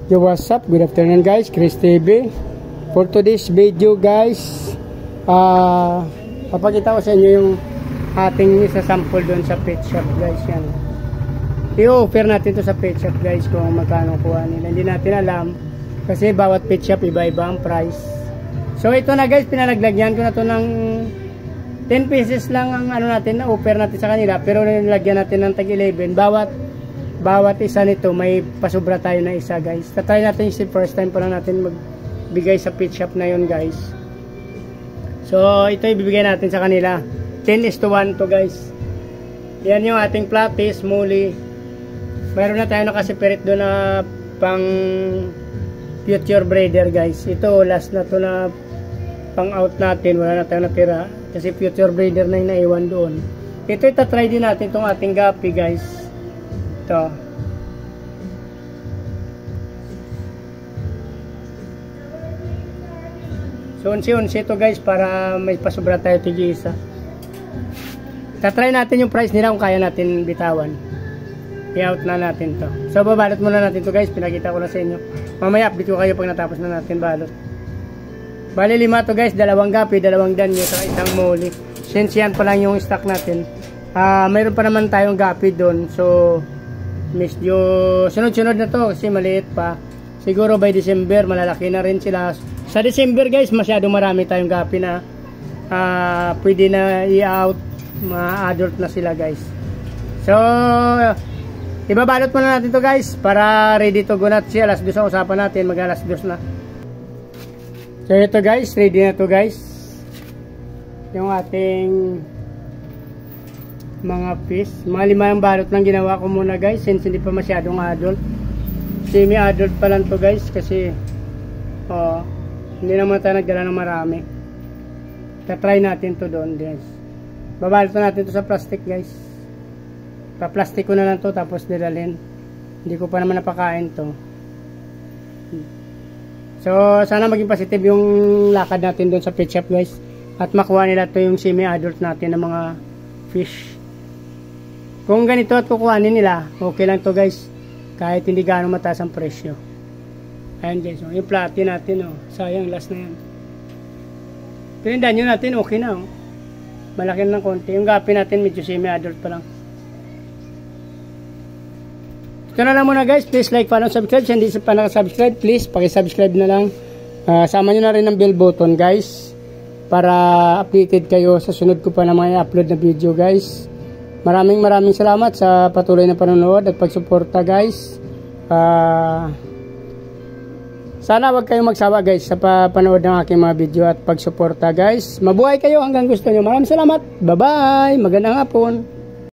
Yo, what's up? Good afternoon guys, Chris TV. For today's video guys, papakita ko sa inyo yung ating isa sample doon sa pet shop guys. Yan. I-offer natin to sa pet shop guys kung magkano kuha nila. Hindi natin alam kasi bawat pet shop iba-iba ang price. So ito na guys, pinalaglagyan ko na to ng 10 pieces lang ang ano natin na offer natin sa kanila, pero nilagyan natin ng tag 11 bawat isa nito. May pasubra tayo na isa guys. Tatry natin yung first time pa lang natin magbigay sa pet shop na yun guys. So ito ibibigay natin sa kanila 10:1 to guys. Yan yung ating platis, muli. Mayroon na tayo nakaseparate doon na pang future breeder guys. Ito last na to na pang out natin, wala na tayong natira kasi future breeder na yung naiwan doon. Ito itatry din natin itong ating gapi guys. Ito. So unsi-unsi ito guys para may pasubra tayo tig-isa. Tatry natin yung price nila kung kaya natin bitawan. I-out na natin to. So babalot muna natin to guys, pinakita ko na sa inyo. Mamaya update ko kayo pag natapos na natin balot. Bali 5 to guys, 2 gapi, 2 danyo, saka isang muli. Since yan pa lang yung stock natin, mayroon pa naman tayong gapi doon. So medyo sunod-sunod na to kasi maliit pa. Siguro by December malalaki na rin sila. Sa December guys, masyado marami tayong gapi na pwede na i-out, ma-adult na sila guys. So ibabalot muna natin to guys para ready to go na siya. Alas 2 ang usapan natin, mag alas 2 na. So ito guys, ready na to guys yung ating mga fish. Mga 5 ang balot lang ginawa ko muna guys since hindi pa masyadong adult. Semi-adult pa lang to guys kasi hindi naman tayo nagdala ng marami. Tatry natin to doon guys. Babalot natin to sa plastic guys. Pa-plastic ko na lang to tapos dilalin. Hindi ko pa naman napakain to. So sana maging positive yung lakad natin doon sa pet shop guys. At makuha nila to yung semi-adult natin ng mga fish. Kung ganito at kukuhanin nila, okay lang to guys. Kahit hindi gaano mataas ang presyo. Ayan guys, yung plati natin sayang last na yan. Pero yung danyo natin okay na malaki na ng konti. Yung gapi natin medyo semi-adult pa lang. Ito na lang muna guys. Please like, follow, subscribe. Kung hindi pa nakasubscribe, please pakisubscribe na lang. Sama nyo na rin ang bell button guys para updated kayo sa sunod ko pa na mga upload na video guys. Maraming salamat sa patuloy na panonood at pagsuporta guys. Sana wag kayong magsawa guys sa panood ng aking mga video at pagsuporta guys. Mabuhay kayo hanggang gusto nyo. Maraming salamat. Bye bye. Magandang hapon.